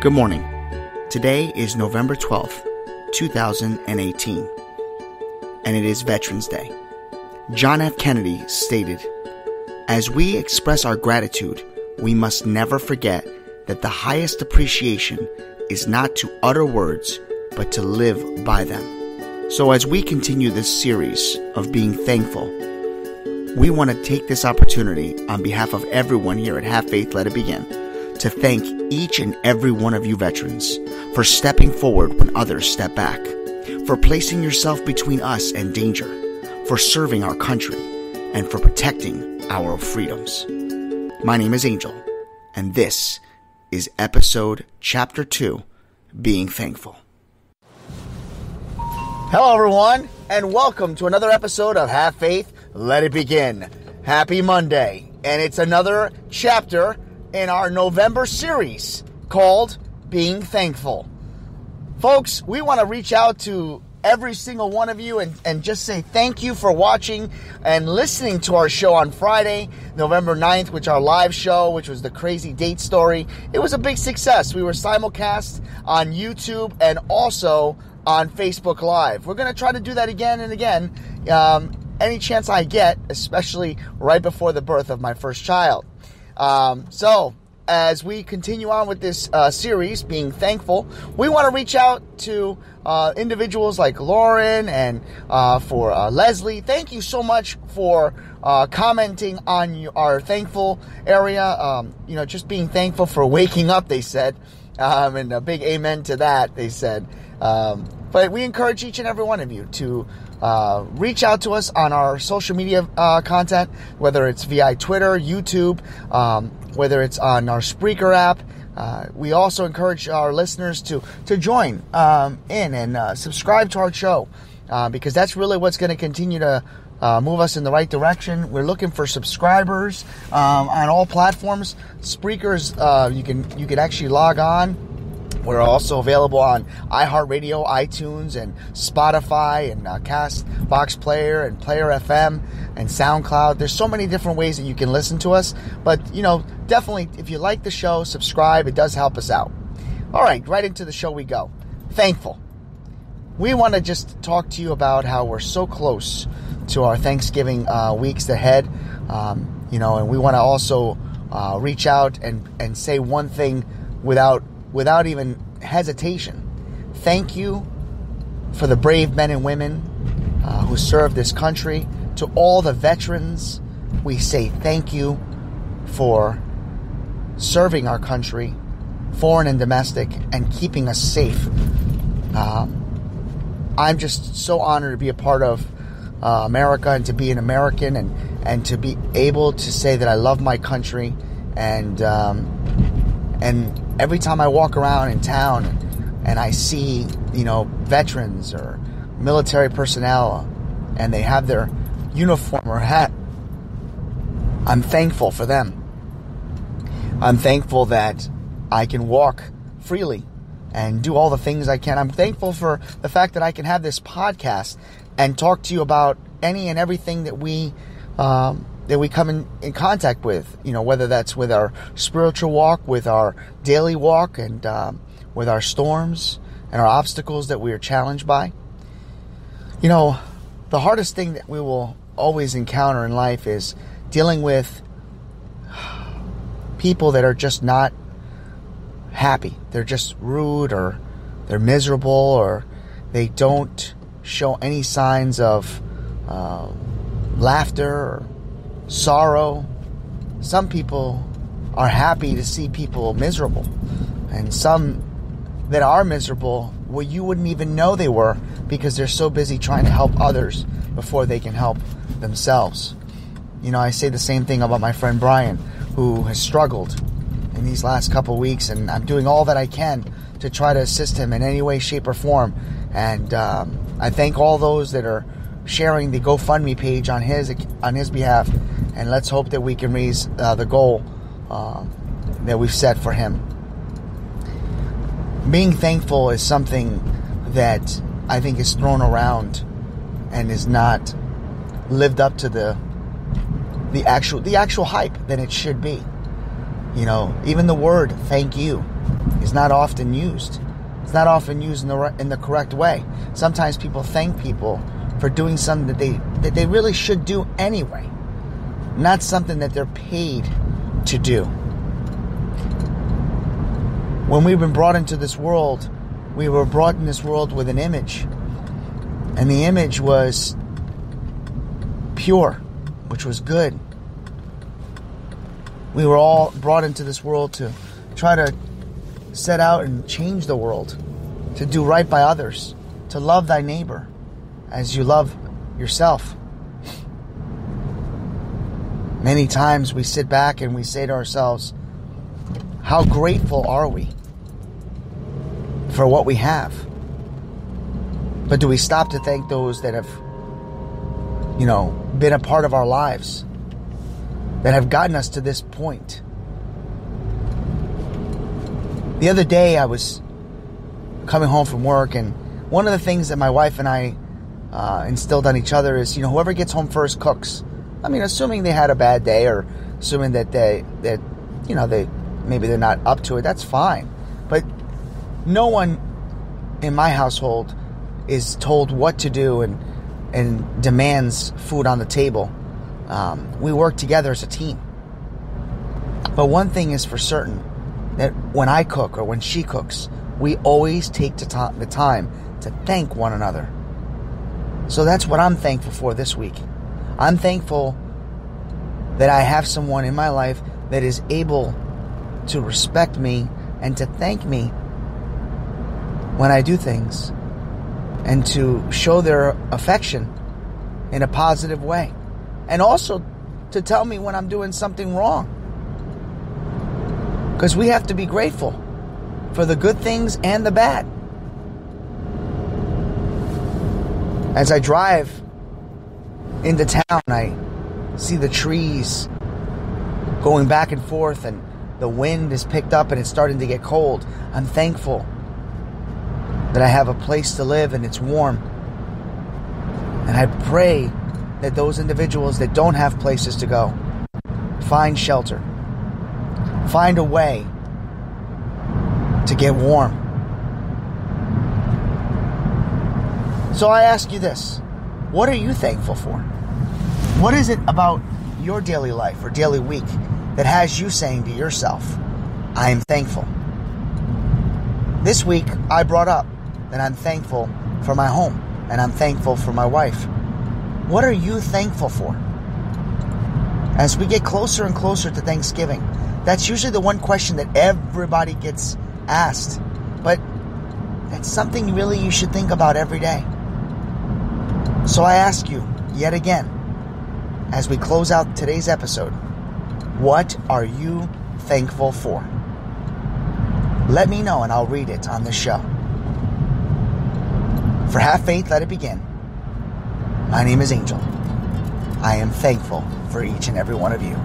Good morning. Today is November 12th, 2018, and it is Veterans Day. John F. Kennedy stated, "As we express our gratitude, we must never forget that the highest appreciation is not to utter words, but to live by them." So as we continue this series of being thankful, we want to take this opportunity on behalf of everyone here at Have Faith, Let It Begin, to thank each and every one of you veterans for stepping forward when others step back, for placing yourself between us and danger, for serving our country, and for protecting our freedoms. My name is Angel, and this is episode chapter 2, Being Thankful. Hello everyone, and welcome to another episode of Have Faith, Let It Begin. Happy Monday, and it's another chapter in our November series called Being Thankful. Folks, we want to reach out to every single one of you and just say thank you for watching and listening to our show on Friday, November 9th, which our live show, which was the crazy date story. It was a big success. We were simulcast on YouTube and also on Facebook Live. We're going to try to do that again and again, any chance I get, especially right before the birth of my first child. So as we continue on with this series, Being Thankful, we want to reach out to individuals like Lauren and for Leslie. Thank you so much for commenting on our thankful area. Just being thankful for waking up, they said. And a big amen to that, they said. But we encourage each and every one of you to reach out to us on our social media content, whether it's via Twitter, YouTube, whether it's on our Spreaker app. We also encourage our listeners to join in and subscribe to our show because that's really what's going to continue to move us in the right direction. We're looking for subscribers on all platforms. Spreakers, you can actually log on. We're also available on iHeartRadio, iTunes, and Spotify, and Castbox Player, and Player FM, and SoundCloud. There's so many different ways that you can listen to us. But, definitely, if you like the show, subscribe. It does help us out. All right, right into the show we go. Thankful. We want to just talk to you about how we're so close to our Thanksgiving weeks ahead. And we want to also reach out and say one thing without even hesitation. Thank you for the brave men and women who serve this country. To all the veterans, we say thank you for serving our country, foreign and domestic, and keeping us safe. I'm just so honored to be a part of America and to be an American and to be able to say that I love my country and every time I walk around in town and I see, veterans or military personnel and they have their uniform or hat, I'm thankful for them. I'm thankful that I can walk freely and do all the things I can. I'm thankful for the fact that I can have this podcast and talk to you about any and everything that we come in contact with, whether that's with our spiritual walk, with our daily walk, and with our storms and our obstacles that we are challenged by. The hardest thing that we will always encounter in life is dealing with people that are just not happy. They're just rude, or they're miserable, or they don't show any signs of laughter or sorrow. Some people are happy to see people miserable, and some that are miserable, well, you wouldn't even know they were because they're so busy trying to help others before they can help themselves. I say the same thing about my friend Brian, who has struggled in these last couple weeks, and I'm doing all that I can to try to assist him in any way, shape, or form. And I thank all those that are sharing the GoFundMe page on his behalf, and let's hope that we can raise the goal that we've set for him. Being thankful is something that I think is thrown around and is not lived up to the actual hype that it should be. Even the word thank you is not often used. It's not often used in the correct way. Sometimes people thank people for doing something that they really should do anyway, not something that they're paid to do. When we've been brought into this world, we were brought in this world with an image, and the image was pure, which was good. We were all brought into this world to try to set out and change the world, to do right by others, to love thy neighbor as you love yourself. Many times we sit back and we say to ourselves, how grateful are we for what we have? But do we stop to thank those that have, been a part of our lives, that have gotten us to this point? The other day I was coming home from work, and one of the things that my wife and I instilled on each other is, whoever gets home first cooks. I mean, assuming they had a bad day, or assuming that maybe they're not up to it, that's fine. But no one in my household is told what to do and demands food on the table. We work together as a team. But one thing is for certain, that when I cook or when she cooks, we always take the time to thank one another. So that's what I'm thankful for this week. I'm thankful that I have someone in my life that is able to respect me and to thank me when I do things, and to show their affection in a positive way, and also to tell me when I'm doing something wrong. Because we have to be grateful for the good things and the bad. As I drive into town, I see the trees going back and forth, and the wind is picked up and it's starting to get cold. I'm thankful that I have a place to live and it's warm. And I pray that those individuals that don't have places to go find shelter, find a way to get warm. So I ask you this: what are you thankful for? What is it about your daily life or daily week that has you saying to yourself, I am thankful? This week I brought up that I'm thankful for my home and I'm thankful for my wife. What are you thankful for? As we get closer and closer to Thanksgiving, that's usually the one question that everybody gets asked. But that's something really you should think about every day. So I ask you, yet again, as we close out today's episode, what are you thankful for? Let me know and I'll read it on this show. For Have Faith, Let It Begin. My name is Angel. I am thankful for each and every one of you.